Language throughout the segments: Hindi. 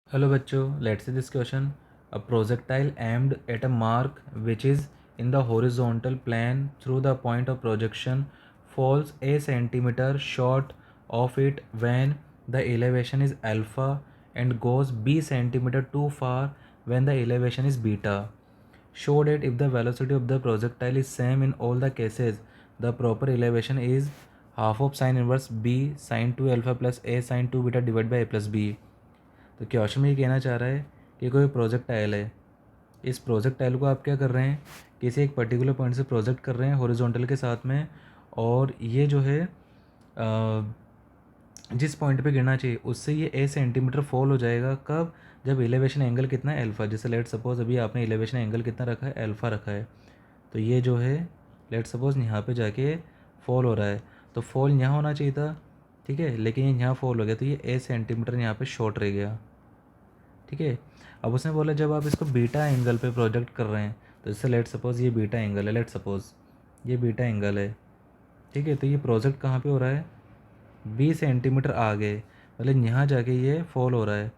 Hello बच्चों, let's see this question. A projectile aimed at a mark which is in the horizontal plane through the point of projection falls a centimeter short of it when the elevation is alpha and goes b centimeter too far when the elevation is beta. Show that if the velocity of the projectile is same in all the cases, the proper elevation is half of sin inverse b sin 2 alpha plus a sin 2 beta divided by a plus b. तो क्वेश्चन में ये कहना चाह रहा है कि कोई प्रोजेक्टाइल है। इस प्रोजेक्टाइल को आप क्या कर रहे हैं, किसी एक पर्टिकुलर पॉइंट से प्रोजेक्ट कर रहे हैं हॉरिजॉन्टल के साथ में, और ये जो है जिस पॉइंट पे गिरना चाहिए उससे ये ए सेंटीमीटर फॉल हो जाएगा। कब? जब एलिवेशन एंगल कितना है, अल्फ़ा। जैसे लेट सपोज अभी आपने एलिवेशन एंगल कितना रखा है, अल्फ़ा रखा है, तो ये जो है लेट सपोज यहाँ पे जाके फॉल हो रहा है, तो फॉल यहाँ होना चाहिए था, ठीक है, लेकिन ये यहाँ फॉल हो गया, तो ये ए सेंटीमीटर यहाँ पे शॉर्ट रह गया, ठीक है। अब उसने बोला जब आप इसको बीटा एंगल पे प्रोजेक्ट कर रहे हैं, तो जैसे लेट सपोज ये बीटा एंगल है, लेट सपोज ये बीटा एंगल है, ठीक है, तो ये प्रोजेक्ट कहाँ पे हो रहा है, 20 सेंटीमीटर आगे, मतलब यहाँ जाके ये फॉल हो रहा है,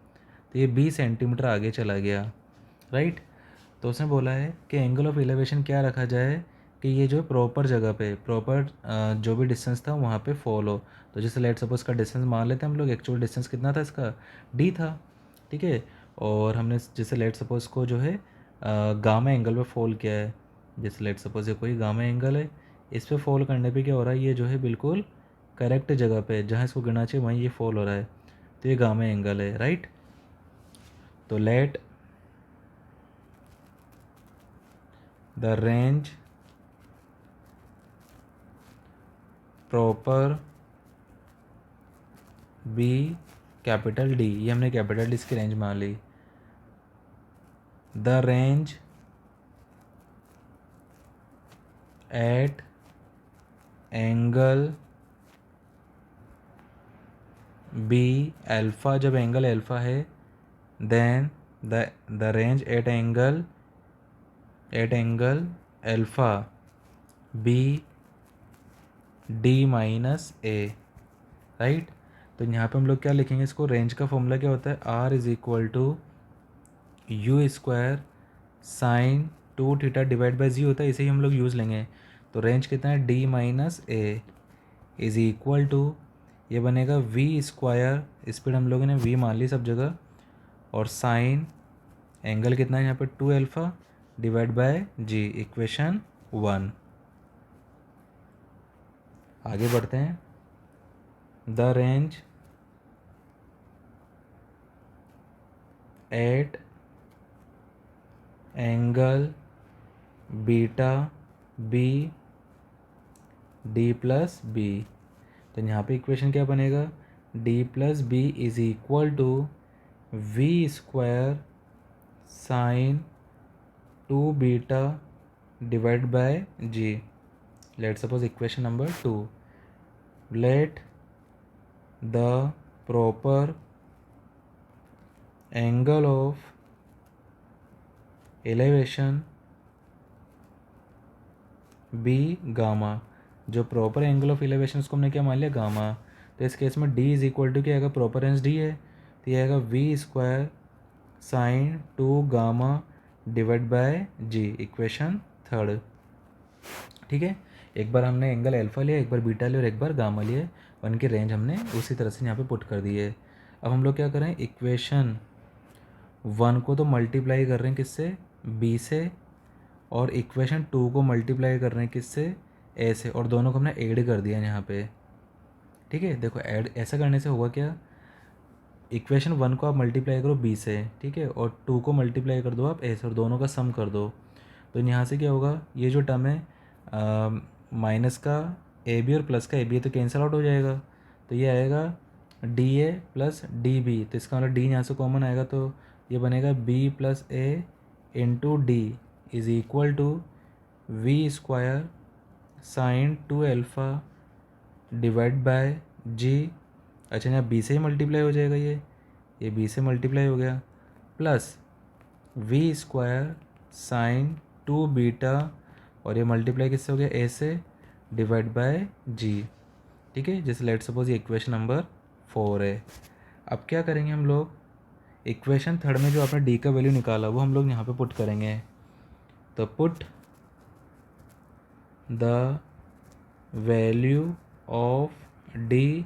तो ये 20 सेंटीमीटर आगे चला गया, राइट। तो उसने बोला है कि एंगल ऑफ एलिवेशन क्या रखा जाए कि ये जो प्रॉपर जगह पे प्रॉपर जो भी डिस्टेंस था वहाँ पे फॉल हो। तो जैसे लेट सपोज का डिस्टेंस मान लेते हैं हम लोग, एक्चुअल डिस्टेंस कितना था इसका, डी था, ठीक है। और हमने जैसे लेट सपोज को जो है गामा एंगल पे फॉल किया है, जैसे लेट सपोज ये कोई गामा एंगल है, इस पे फॉल करने पे क्या हो रहा है, ये जो है बिल्कुल करेक्ट जगह पे जहाँ इसको गिरना चाहिए वहीं ये फॉल हो रहा है, तो ये गामा एंगल है, राइट। तो let the range proper be capital D, ये हमने कैपिटल डी इसकी रेंज मान ली। The range at angle be alpha, जब एंगल अल्फ़ा है, then the range at angle alpha be D minus A, right. तो यहाँ पे हम लोग क्या लिखेंगे, इसको रेंज का फॉर्मूला क्या होता है, R is equal to u square sine 2 theta divide by g होता है, इसे ही हम लोग यूज़ लेंगे। तो रेंज कितना है, D minus A is equal to, ये बनेगा वी स्क्वायर, स्पीड हम लोगों ने वी मान ली सब जगह, और साइन एंगल कितना है यहाँ पे 2 alpha divide by G, equation 1। आगे बढ़ते हैं। The range at angle beta B D plus B, तो यहाँ पे इक्वेशन क्या बनेगा, D plus B is equal to we square sine 2 beta divide by G. Let suppose equation number 2, let the proper angle of elevation B gamma, जो प्रॉपर एंगल ऑफ एलिवेशन उसको हमने क्या मान लिया, गामा। तो इस केस में डी इज इक्वल टू क्या आएगा, प्रॉपर रेंज डी है, तो ये आएगा V square sine 2 gamma divide by G, equation 3, ठीक है। एक बार हमने एंगल अल्फ़ा लिया, एक बार बीटा लिया और एक बार गामा लिया, और इनकी रेंज हमने उसी तरह से यहाँ पे पुट कर दी है। अब हम लोग क्या करें, इक्वेशन 1 को तो मल्टीप्लाई कर रहे हैं किससे, बी से, और इक्वेशन 2 को मल्टीप्लाई कर रहे हैं किससे, ए से, और दोनों को हमने ऐड कर दिया यहाँ पे, ठीक है। देखो ऐड ऐसा करने से होगा क्या, इक्वेशन 1 को आप मल्टीप्लाई करो बी से, ठीक है, और 2 को मल्टीप्लाई कर दो आप ए से, और दोनों का सम कर दो, तो यहाँ से क्या होगा, ये जो टर्म है माइनस का ए बी और प्लस का ए बी तो कैंसिल आउट हो जाएगा, तो ये आएगा D A plus D B, तो इसका मतलब डी यहाँ से कॉमन आएगा, तो ये बनेगा B plus A into D is equal to we square sine 2 alpha divide by g. अच्छा, यहाँ बी से ही मल्टीप्लाई हो जाएगा, ये बी से मल्टीप्लाई हो गया, plus V square sine 2 beta, और ये मल्टीप्लाई किससे हो गया, ए से, डिवाइड बाय जी, ठीक है। जैसे लेट सपोज ये इक्वेशन नंबर 4 है। अब क्या करेंगे हम लोग, इक्वेशन थर्ड में जो आपने डी का वैल्यू निकाला वो हम लोग यहाँ पे पुट करेंगे। तो put the value of D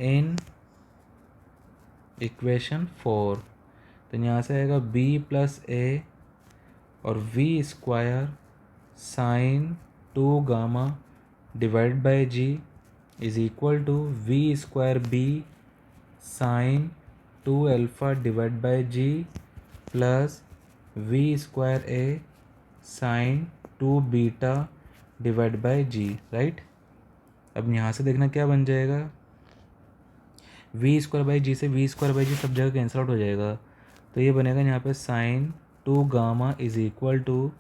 in equation 4। तो यहाँ से आएगा b प्लस ए और V square sine 2 gamma divide by G is equal to we square B sine 2 alpha divide by G plus V square A sine 2 beta divide by G, right. अब यहाँ से देखना क्या बन जाएगा, वी स्क्वायर बाई जी से वी स्क्वायर बाई जी सब जगह कैंसिल आउट हो जाएगा। तो ये बनेगा यहाँ पे sine 2 gamma is equal to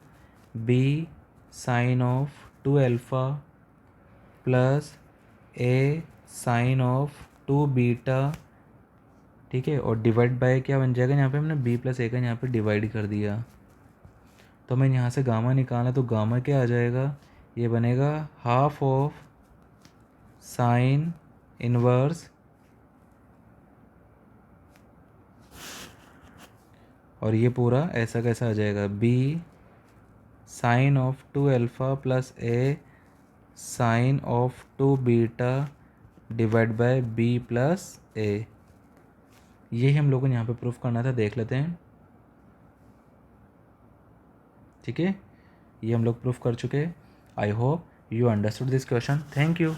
B sine of 2 alpha plus A sine of 2 beta, ठीक है। और डिवाइड बाय क्या बन जाएगा, यहाँ पे हमने बी प्लस ए का यहाँ पे डिवाइड कर दिया। तो हमें यहाँ से गामा निकालना, तो गामा क्या आ जाएगा, ये बनेगा हाफ ऑफ साइन इनवर्स और ये पूरा ऐसा कैसा आ जाएगा, B sine of 2 alpha plus A sine of 2 beta divide by B plus A. यही हम लोगों ने यहाँ पे प्रूफ करना था, देख लेते हैं। ठीक है, ये हम लोग प्रूफ कर चुके हैं। I hope you understood this question. Thank you.